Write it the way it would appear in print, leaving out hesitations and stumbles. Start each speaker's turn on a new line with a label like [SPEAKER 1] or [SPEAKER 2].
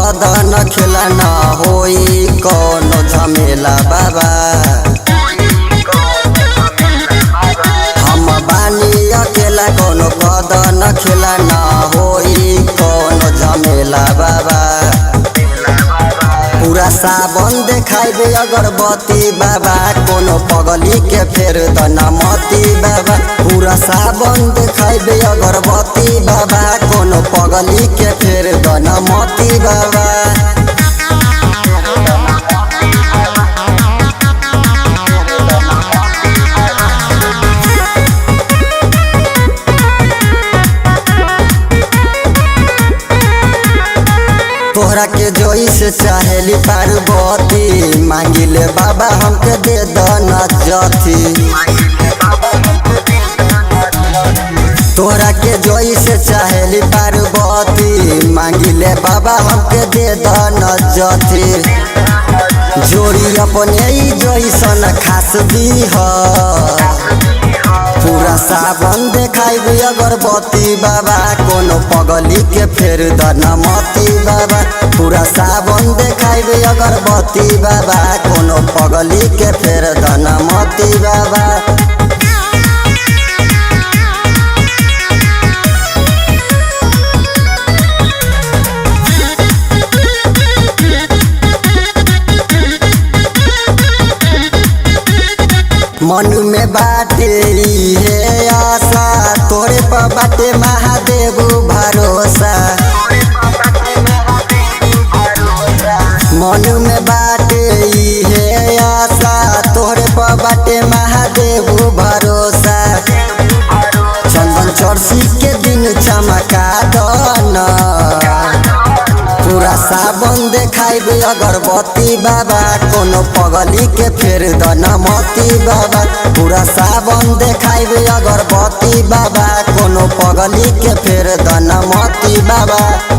[SPEAKER 1] कदन खेला न होई कोनो झमेला बाबा। हम बानी अकेला कोनो कदन खेला न होई कोनो झमेला बाबा। पूरा सावन देखाइबे अगरबत्ती बाबा, कोनो पगली के फेर दनमती बाबा। पूरा सावन देखाइबे अगरबत्ती बाबा, कोनो पगली के फेर दनमती बाबा। तोहरा के जोई से चाहेली पार्वती, मांगिले बाबा हमके दे दन जथी। तोहरा के जोई से चाहेली पार्वती, मांगिले बाबा हमके दे दन जथी। जोड़ी अपने ही जैसन खास दीह, पूरा सावन देखाइबे अगरबत्ती बाबा, कोनो पगली के फेर दनमती बाबा। पूरा सावन देखाइबे अगरबत्ती बाबा, कोनो पगली के फेर दनमती बाबा। मन में बाटे इहे आशा, तोरे पर बाटे महादेव भरोसा। मन में बाटे इहे आशा, तोरे पर बाटे महादेव भरोसा। चंदन चौरसी के दिन चमका दन, पूरा सावन देखाइबे अगरबत्ती बाबा, कोनो पगली के फेर दनमती बाबा। पूरा सावन देखाइबे अगरबत्ती बाबा, कोनो पगली के फेर दनमती बाबा।